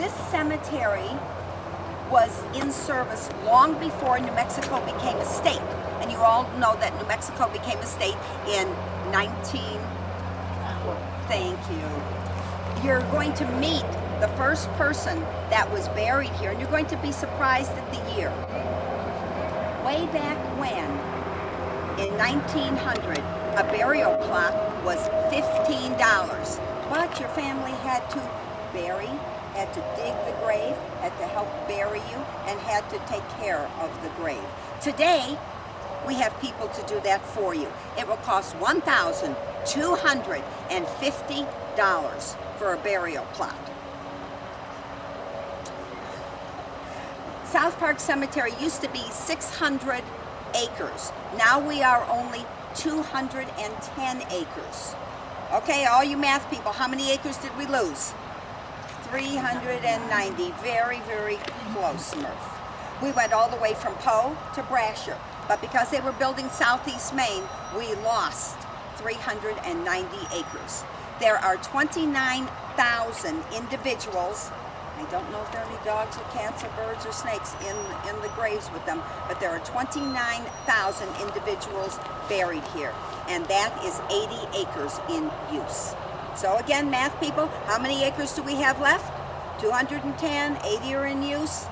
This cemetery was in service long before New Mexico became a state. And you all know that New Mexico became a state in 19... Thank you. You're going to meet the first person that was buried here, and you're going to be surprised at the year. Way back when, in 1900, a burial plot was $15. But your family had to bury, had to dig the grave, had to help bury you, and had to take care of the grave. Today, we have people to do that for you. It will cost $1,250 for a burial plot. South Park Cemetery used to be 600 acres. Now we are only 210 acres. Okay, all you math people, how many acres did we lose? 390, very, very close, Murph. We went all the way from Poe to Brasher, but because they were building Southeast Maine, we lost 390 acres. There are 29,000 individuals. I don't know if there are any dogs or cats or birds or snakes in the graves with them, but there are 29,000 individuals buried here, and that is 80 acres in use. So again, math people, how many acres do we have left? 210, 80 are in use.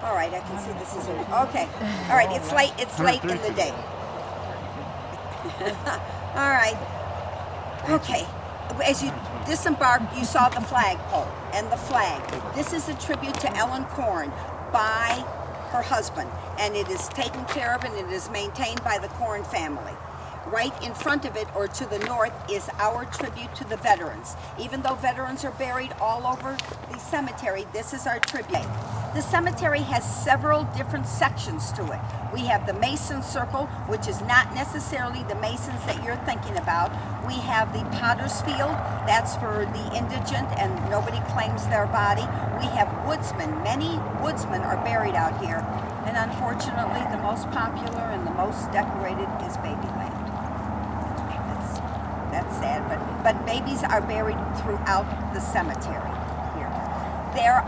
All right, I can see this is okay. All right, it's late in the day. All right. Okay. As you disembarked, you saw the flagpole and the flag. This is a tribute to Ellen Corn by her husband, and it is taken care of and it is maintained by the Corn family. Right in front of it, or to the north, is our tribute to the veterans. Even though veterans are buried all over the cemetery, this is our tribute. The cemetery has several different sections to it. We have the Mason Circle, which is not necessarily the Masons that you're thinking about. We have the Potter's Field, that's for the indigent and nobody claims their body. We have woodsmen. Many woodsmen are buried out here. And unfortunately, the most popular and the most decorated is Babyland. That's sad, but babies are buried throughout the cemetery here. There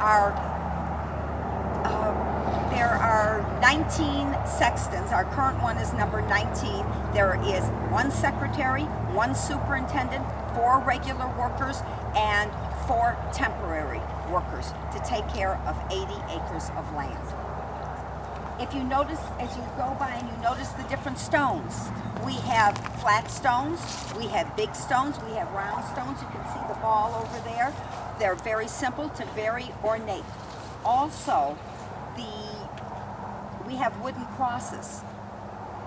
are 19 sextons. Our current one is number 19. There is one secretary, one superintendent, 4 regular workers, and 4 temporary workers to take care of 80 acres of land. If you notice, as you go by and you notice the different stones, we have flat stones, we have big stones, we have round stones. You can see the ball over there. They're very simple to very ornate. Also, we have wooden crosses,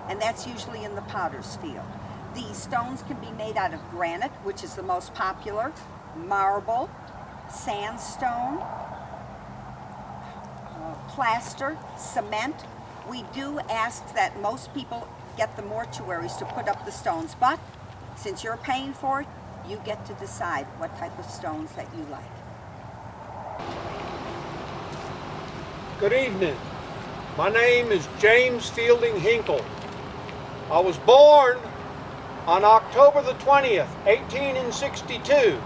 and that's usually in the Potter's Field. These stones can be made out of granite, which is the most popular, marble, sandstone, plaster, cement. We do ask that most people get the mortuaries to put up the stones, but since you're paying for it, you get to decide what type of stones that you like. Good evening. My name is James Fielding Hinkle. I was born on October the 20th, 1862,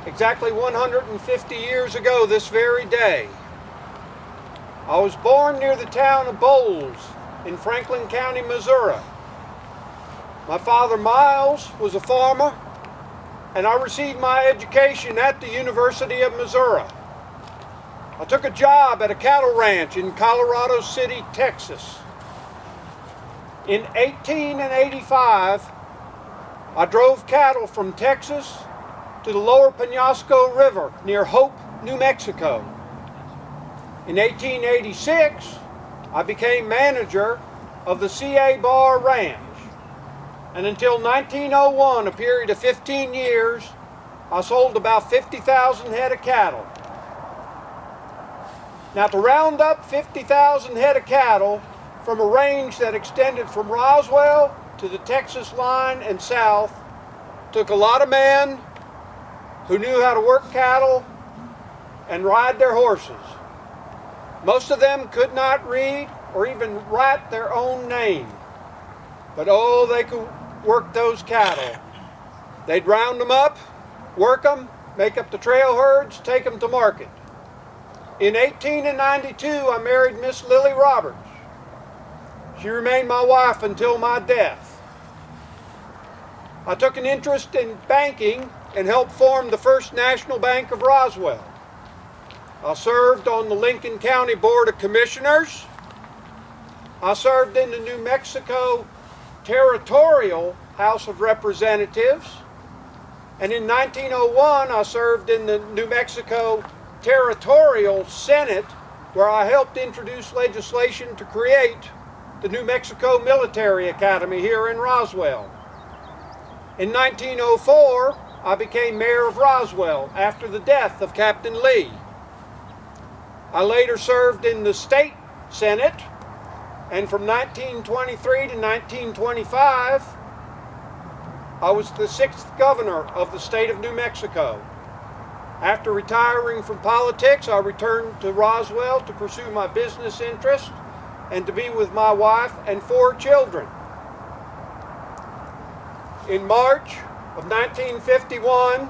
exactly 150 years ago this very day. I was born near the town of Bowles in Franklin County, Missouri. My father, Miles, was a farmer, and I received my education at the University of Missouri. I took a job at a cattle ranch in Colorado City, Texas. In 1885, I drove cattle from Texas to the lower Penasco River near Hope, New Mexico. In 1886, I became manager of the C.A. Bar Ranch. And until 1901, a period of 15 years, I sold about 50,000 head of cattle. Now, to round up 50,000 head of cattle from a range that extended from Roswell to the Texas line and south took a lot of men who knew how to work cattle and ride their horses. Most of them could not read or even write their own name, but oh, they could work those cattle. They'd round them up, work them, make up the trail herds, take them to market. In 1892, I married Miss Lily Roberts. She remained my wife until my death. I took an interest in banking and helped form the First National Bank of Roswell. I served on the Lincoln County Board of Commissioners. I served in the New Mexico Territorial House of Representatives. And in 1901, I served in the New Mexico Territorial Senate, where I helped introduce legislation to create the New Mexico Military Academy here in Roswell. In 1904, I became mayor of Roswell after the death of Captain Lee. I later served in the state senate, and from 1923 to 1925, I was the 6th governor of the state of New Mexico. After retiring from politics, I returned to Roswell to pursue my business interests and to be with my wife and 4 children. In March of 1951,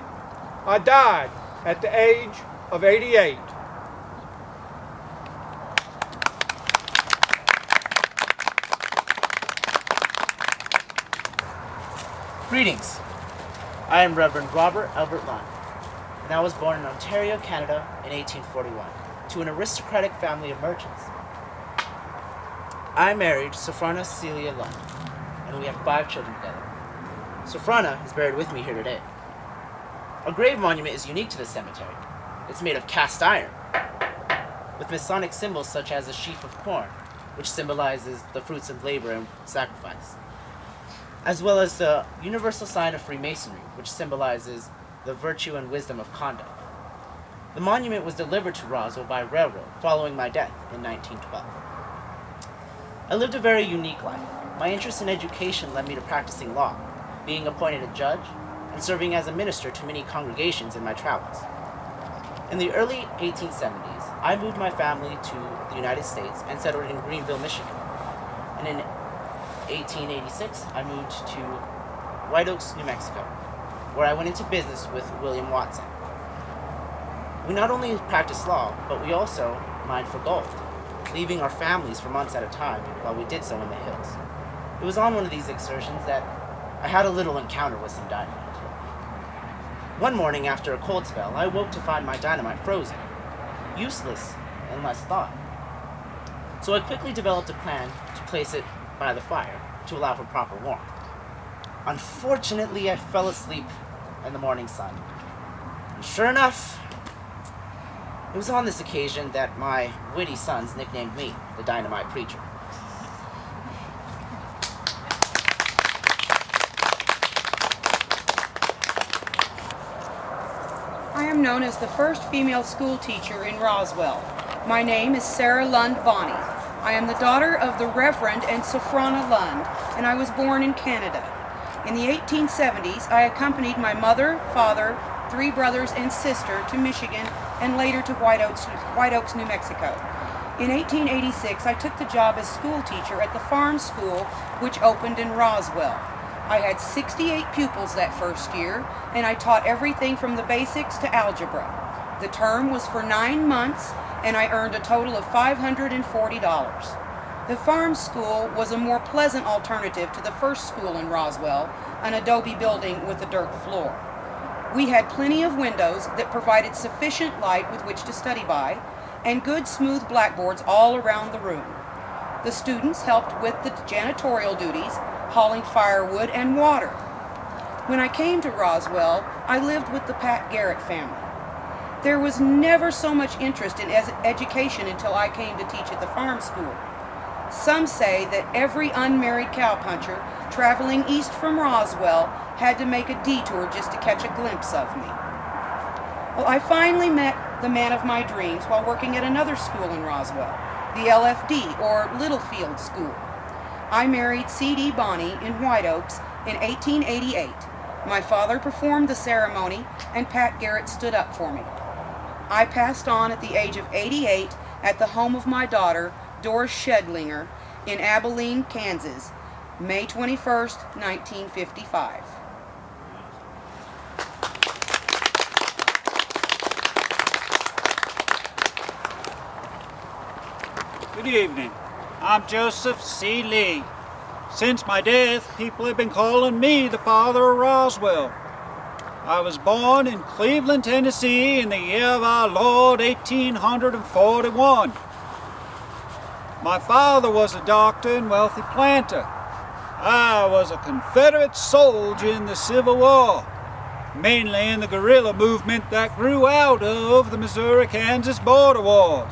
I died at the age of 88. Greetings. I am Reverend Robert Albert Lunde, and I was born in Ontario, Canada in 1841 to an aristocratic family of merchants. I married Sophrona Celia Lunde, and we have 5 children together. Sophrona is buried with me here today. Our grave monument is unique to the cemetery. It's made of cast iron, with Masonic symbols such as a sheaf of corn, which symbolizes the fruits of labor and sacrifice, as well as the universal sign of Freemasonry, which symbolizes the virtue and wisdom of conduct. The monument was delivered to Roswell by railroad following my death in 1912. I lived a very unique life. My interest in education led me to practicing law, being appointed a judge, and serving as a minister to many congregations in my travels. In the early 1870s, I moved my family to the United States and settled in Greenville, Michigan. And in 1886, I moved to White Oaks, New Mexico, where I went into business with William Watson. We not only practiced law, but we also mined for gold, leaving our families for months at a time while we did so in the hills. It was on one of these excursions that I had a little encounter with some dynamite. One morning after a cold spell, I awoke to find my dynamite frozen, useless and less thought. So I quickly developed a plan to place it by the fire to allow for proper warmth. Unfortunately, I fell asleep in the morning sun. And sure enough, it was on this occasion that my witty sons nicknamed me the Dynamite Preacher. I am known as the first female school teacher in Roswell. My name is Sarah Lunde Bonney. I am the daughter of the Reverend and Sophrona Lunde, and I was born in Canada. In the 1870s, I accompanied my mother, father, 3 brothers, and sister to Michigan and later to White Oaks, New Mexico. In 1886, I took the job as school teacher at the farm school, which opened in Roswell. I had 68 pupils that first year, and I taught everything from the basics to algebra. The term was for 9 months, and I earned a total of $540. The farm school was a more pleasant alternative to the first school in Roswell, an adobe building with a dirt floor. We had plenty of windows that provided sufficient light with which to study by, and good smooth blackboards all around the room. The students helped with the janitorial duties, hauling firewood and water. When I came to Roswell, I lived with the Pat Garrett family. There was never so much interest in education until I came to teach at the farm school. Some say that every unmarried cowpuncher traveling east from Roswell had to make a detour just to catch a glimpse of me. Well, I finally met the man of my dreams while working at another school in Roswell, the LFD, or Littlefield School. I married C.D. Bonney in White Oaks in 1888. My father performed the ceremony, and Pat Garrett stood up for me. I passed on at the age of 88 at the home of my daughter, Doris Shedlinger, in Abilene, Kansas, May 21st, 1955. Good evening. I'm Joseph C. Lee. Since my death, people have been calling me the father of Roswell. I was born in Cleveland, Tennessee in the year of our Lord 1841. My father was a doctor and wealthy planter. I was a Confederate soldier in the Civil War, mainly in the guerrilla movement that grew out of the Missouri-Kansas border wars.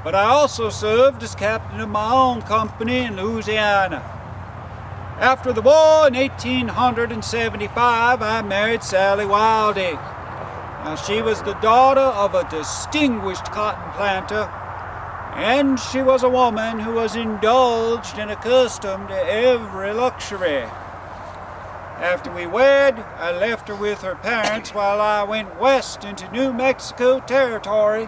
But I also served as captain of my own company in Louisiana. After the war in 1875, I married Sally Wilde. Now, she was the daughter of a distinguished cotton planter, and she was a woman who was indulged and accustomed to every luxury. After we wed, I left her with her parents while I went west into New Mexico territory,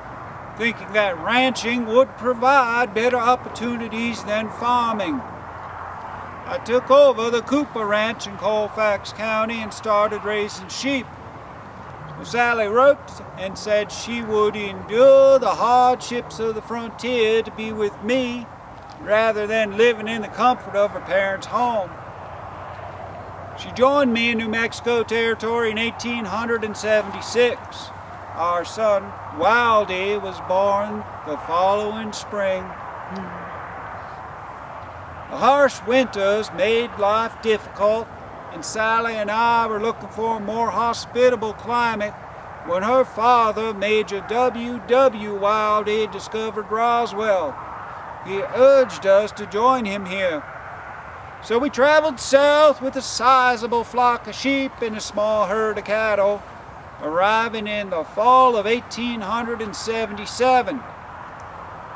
thinking that ranching would provide better opportunities than farming. I took over the Cooper Ranch in Colfax County and started raising sheep. Sally wrote and said she would endure the hardships of the frontier to be with me rather than living in the comfort of her parents' home. She joined me in New Mexico territory in 1876. Our son, Wilde, was born the following spring. The harsh winters made life difficult, and Sally and I were looking for a more hospitable climate when her father, Major W. Wilde, discovered Roswell. He urged us to join him here. So we traveled south with a sizable flock of sheep and a small herd of cattle, arriving in the fall of 1877.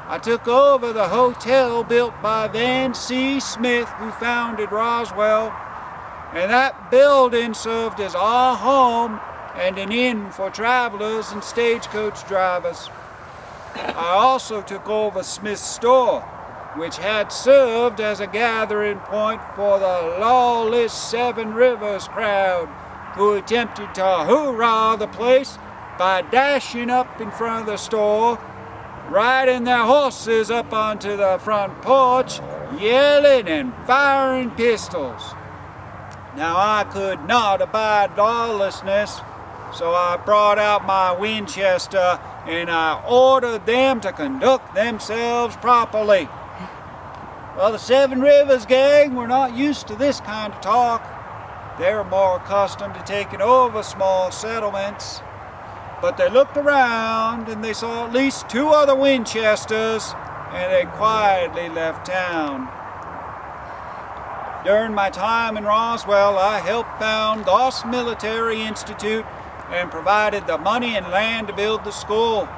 I took over the hotel built by Van C. Smith, who founded Roswell, and that building served as our home and an inn for travelers and stagecoach drivers. I also took over Smith's store, which had served as a gathering point for the lawless Seven Rivers crowd, who attempted to hoorah the place by dashing up in front of the store, riding their horses up onto the front porch, yelling and firing pistols. Now, I could not abide lawlessness, so I brought out my Winchester and I ordered them to conduct themselves properly. Well, the Seven Rivers gang were not used to this kind of talk. They were more accustomed to taking over small settlements. But they looked around and they saw at least 2 other Winchesters, and they quietly left town. During my time in Roswell, I helped found Goss Military Institute and provided the money and land to build the school.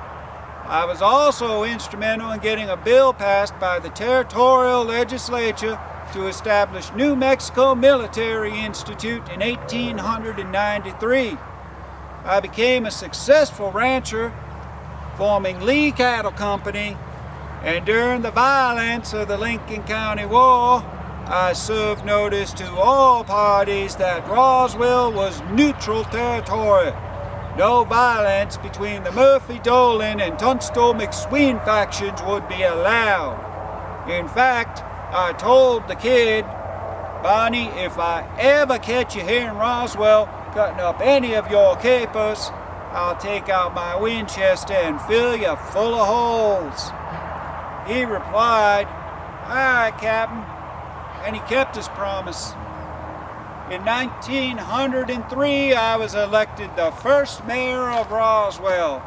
I was also instrumental in getting a bill passed by the territorial legislature to establish New Mexico Military Institute in 1893. I became a successful rancher, forming Lee Cattle Company, and during the violence of the Lincoln County War, I served notice to all parties that Roswell was neutral territory. No violence between the Murphy-Dolan and Tunstall-McSween factions would be allowed. In fact, I told the kid, Bonnie, if I ever catch you here in Roswell cutting up any of your capers, I'll take out my Winchester and fill you full of holes. He replied, "All right, Captain," and he kept his promise. In 1903, I was elected the first mayor of Roswell.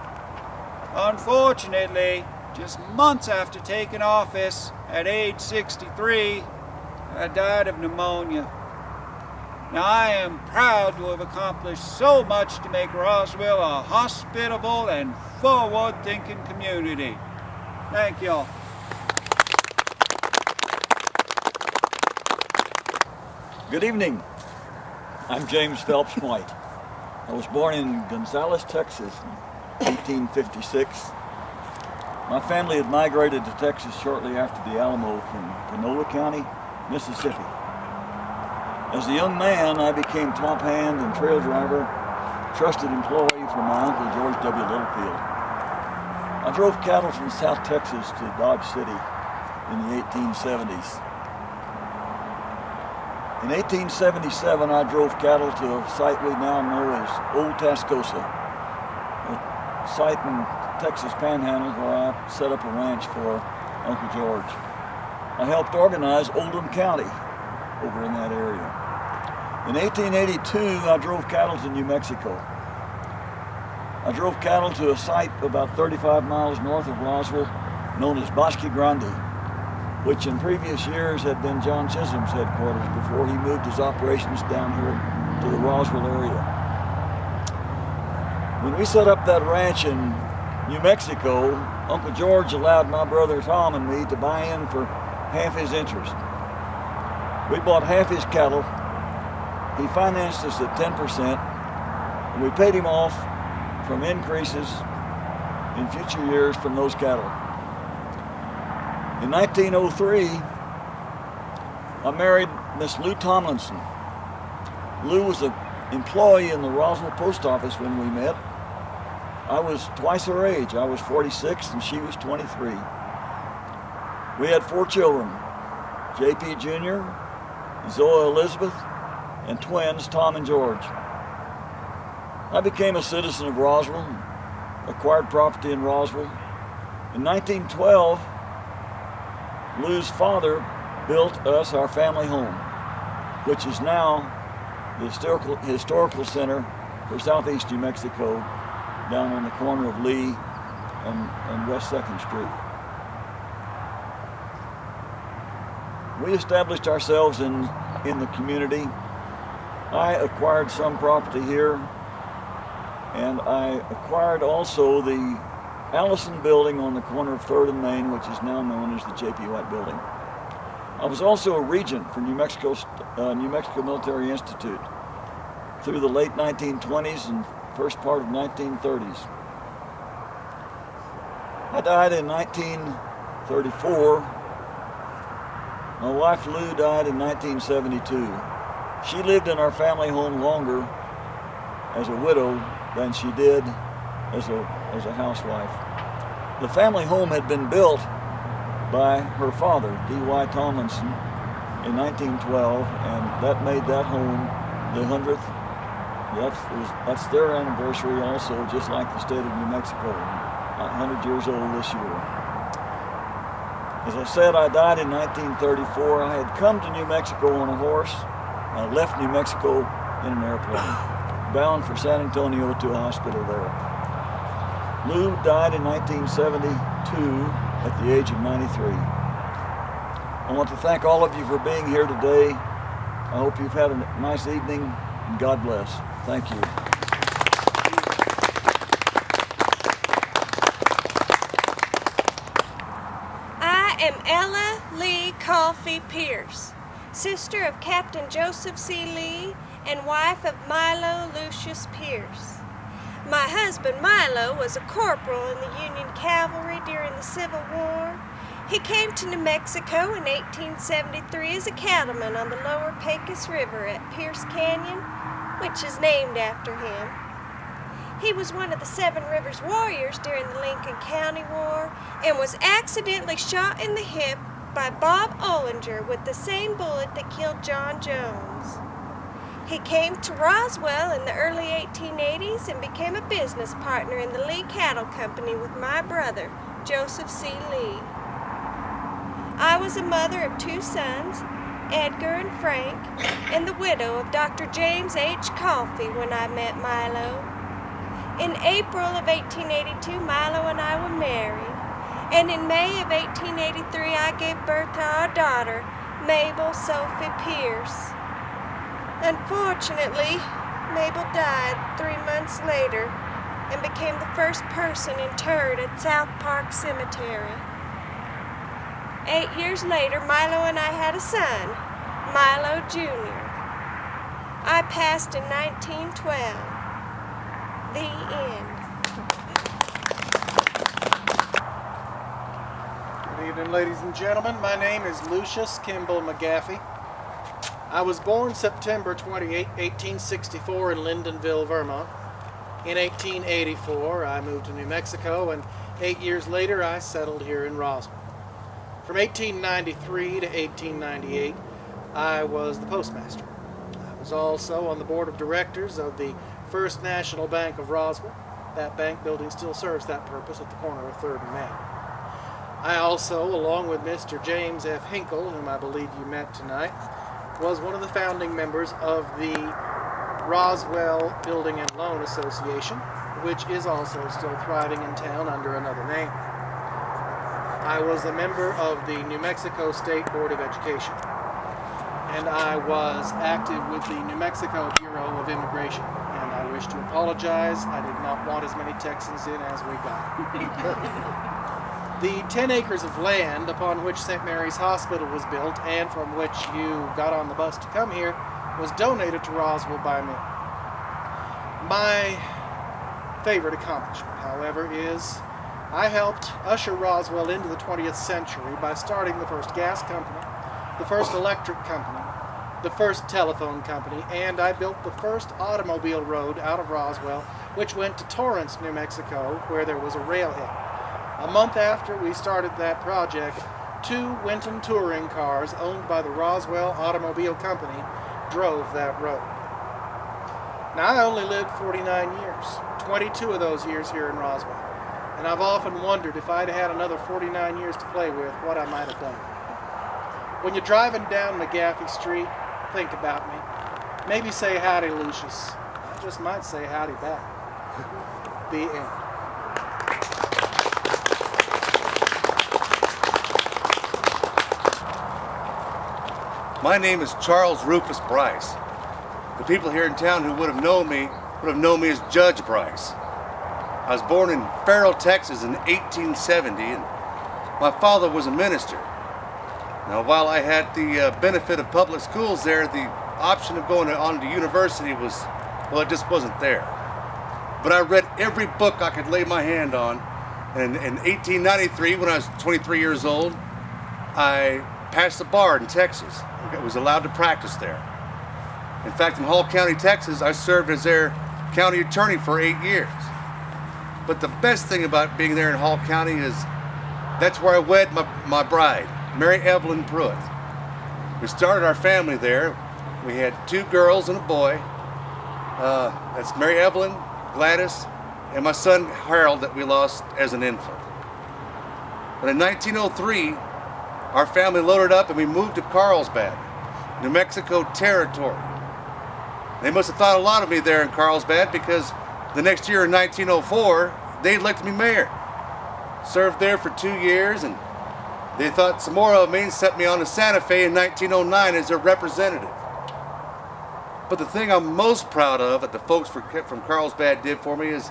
Unfortunately, just months after taking office, at age 63, I died of pneumonia. Now, I am proud to have accomplished so much to make Roswell a hospitable and forward-thinking community. Thank y'all. Good evening. I'm James Phelps White. I was born in Gonzales, Texas in 1856. My family had migrated to Texas shortly after the Alamo from Panola County, Mississippi. As a young man, I became top hand and trail driver, trusted employee for my Uncle George W. Littlefield. I drove cattle from South Texas to Dodge City in the 1870s. In 1877, I drove cattle to a site we now know as Old Tascosa, a site in Texas Panhandle where I set up a ranch for Uncle George. I helped organize Oldham County over in that area. In 1882, I drove cattle to New Mexico. I drove cattle to a site about 35 miles north of Roswell known as Bosque Grande, which in previous years had been John Chisholm's headquarters before he moved his operations down here to the Roswell area. When we set up that ranch in New Mexico, Uncle George allowed my brother Tom and me to buy in for half his interest. We bought half his cattle. He financed us at 10%, and we paid him off from increases in future years from those cattle. In 1903, I married Miss Lou Tomlinson. Lou was an employee in the Roswell post office when we met. I was twice her age. I was 46 and she was 23. We had 4 children, JP Jr., Zoe Elizabeth, and twins Tom and George. I became a citizen of Roswell, acquired property in Roswell. In 1912, Lou's father built us our family home, which is now the historical center for southeast New Mexico, down on the corner of Lee and West 2nd Street. We established ourselves in the community. I acquired some property here, and I acquired also the Allison building on the corner of 3rd and Main, which is now known as the J.P. White building. I was also a regent for New Mexico Military Institute through the late 1920s and first part of 1930s. I died in 1934. My wife Lou died in 1972. She lived in our family home longer as a widow than she did as a housewife. The family home had been built by her father, D.Y. Tomlinson, in 1912, and that made that home the 100th. That's their anniversary also, just like the state of New Mexico, 100 years old this year. As I said, I died in 1934. I had come to New Mexico on a horse. I left New Mexico in an airplane, bound for San Antonio to a hospital there. Lou died in 1972 at the age of 93. I want to thank all of you for being here today. I hope you've had a nice evening, and God bless. Thank you. I am Ella Lee Coffey Pierce, sister of Captain Joseph C. Lee and wife of Milo Lucius Pierce. My husband Milo was a corporal in the Union Cavalry during the Civil War. He came to New Mexico in 1873 as a cattleman on the lower Pecos River at Pierce Canyon, which is named after him. He was one of the Seven Rivers Warriors during the Lincoln County War and was accidentally shot in the hip by Bob Ollinger with the same bullet that killed John Jones. He came to Roswell in the early 1880s and became a business partner in the Lee Cattle Company with my brother, Joseph C. Lee. I was a mother of 2 sons, Edgar and Frank, and the widow of Dr. James H. Coffey when I met Milo. In April of 1882, Milo and I were married, and in May of 1883, I gave birth to our daughter, Mabel Sophie Pierce. Unfortunately, Mabel died 3 months later and became the first person interred at South Park Cemetery. 8 years later, Milo and I had a son, Milo Jr. I passed in 1912. The end. Good evening, ladies and gentlemen. My name is Lucius Kimble McGaffey. I was born September 28, 1864 in Lyndonville, Vermont. In 1884, I moved to New Mexico, and 8 years later, I settled here in Roswell. From 1893 to 1898, I was the postmaster. I was also on the board of directors of the First National Bank of Roswell. That bank building still serves that purpose at the corner of 3rd and Main. I also, along with Mr. James F. Hinkle, whom I believe you met tonight, was one of the founding members of the Roswell Building and Loan Association, which is also still thriving in town under another name. I was a member of the New Mexico State Board of Education, and I was active with the New Mexico Bureau of Immigration, and I wish to apologize. I did not want as many Texans in as we got. The 10 acres of land upon which St. Mary's Hospital was built and from which you got on the bus to come here was donated to Roswell by me. My favorite accomplishment, however, is I helped usher Roswell into the 20th century by starting the first gas company, the first electric company, the first telephone company, and I built the first automobile road out of Roswell, which went to Torrance, New Mexico, where there was a railhead. A month after we started that project, 2 Winton touring cars owned by the Roswell Automobile Company drove that road. Now, I only lived 49 years, 22 of those years here in Roswell, and I've often wondered if I'd had another 49 years to play with, what I might have done. When you're driving down Maffy Street, think about me. Maybe say howdy, Lucius. I just might say howdy back. The end. My name is Charles Rufus Bryce. The people here in town who would have known me as Judge Bryce. I was born in Farrell, Texas in 1870, and my father was a minister. Now, while I had the benefit of public schools there, the option of going on to university it just wasn't there. But I read every book I could lay my hand on, and in 1893, when I was 23 years old, I passed the bar in Texas. I was allowed to practice there. In fact, in Hall County, Texas, I served as their county attorney for 8 years. But the best thing about being there in Hall County is that's where I wed my bride, Mary Evelyn Pruitt. We started our family there. We had 2 girls and a boy. That's Mary Evelyn, Gladys, and my son Harold that we lost as an infant. But in 1903, our family loaded up and we moved to Carlsbad, New Mexico Territory. They must have thought a lot of me there in Carlsbad because the next year in 1904, they elected me mayor. Served there for 2 years, and they thought some more of me and sent me on to Santa Fe in 1909 as their representative. But the thing I'm most proud of that the folks from Carlsbad did for me is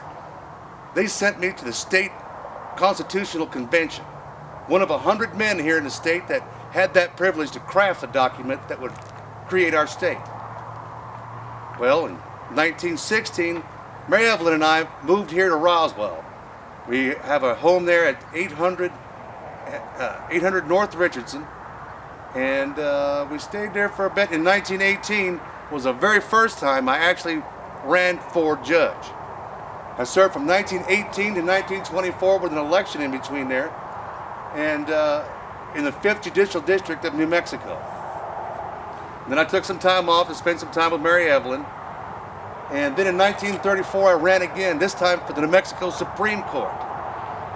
they sent me to the state constitutional convention. One of 100 men here in the state that had that privilege to craft a document that would create our state. Well, in 1916, Mary Evelyn and I moved here to Roswell. We have a home there at 800 North Richardson, and we stayed there for a bit. In 1918 was the very first time I actually ran for judge. I served from 1918 to 1924 with an election in between there, and in the 5th Judicial District of New Mexico. And then I took some time off to spend some time with Mary Evelyn. And then in 1934, I ran again, this time for the New Mexico Supreme Court.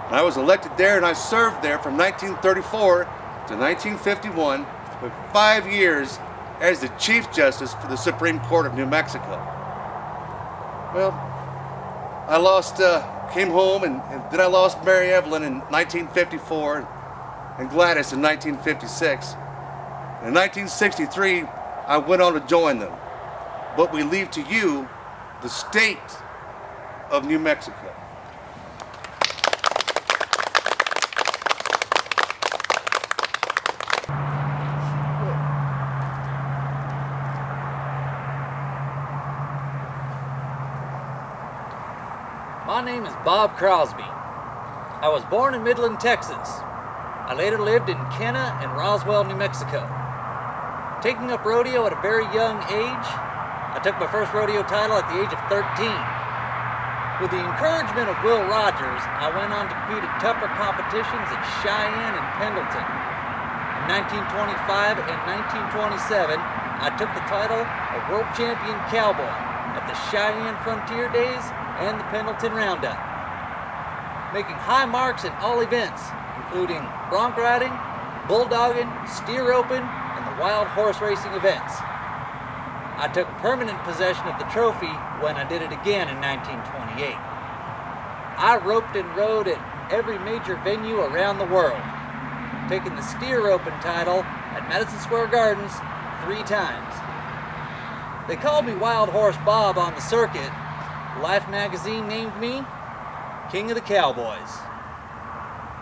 And I was elected there, and I served there from 1934 to 1951 with 5 years as the Chief Justice for the Supreme Court of New Mexico. Well, I came home, and then I lost Mary Evelyn in 1954 and Gladys in 1956. In 1963, I went on to join them. But we leave to you the state of New Mexico. My name is Bob Crosby. I was born in Midland, Texas. I later lived in Kenna and Roswell, New Mexico. Taking up rodeo at a very young age, I took my first rodeo title at the age of 13. With the encouragement of Will Rogers, I went on to compete at tougher competitions at Cheyenne and Pendleton. In 1925 and 1927, I took the title of World Champion Cowboy at the Cheyenne Frontier Days and the Pendleton Roundup, making high marks in all events, including bronc riding, bulldogging, steer roping, and the wild horse racing events. I took permanent possession of the trophy when I did it again in 1928. I roped and rode at every major venue around the world, taking the steer roping title at Madison Square Gardens 3 times. They called me Wild Horse Bob on the circuit. Life magazine named me King of the Cowboys.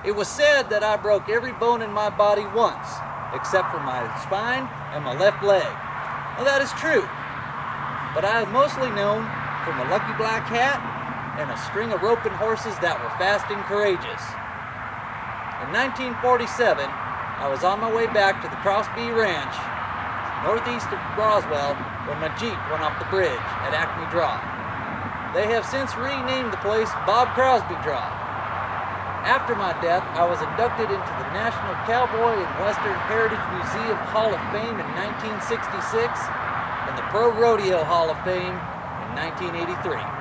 It was said that I broke every bone in my body once, except for my spine and my left leg. Well, that is true, but I am mostly known for my lucky black hat and a string of roping horses that were fast and courageous. In 1947, I was on my way back to the Crosby Ranch, northeast of Roswell, when my Jeep went off the bridge at Acme Draw. They have since renamed the place Bob Crosby Draw. After my death, I was inducted into the National Cowboy and Western Heritage Museum Hall of Fame in 1966 and the Pro Rodeo Hall of Fame in 1983.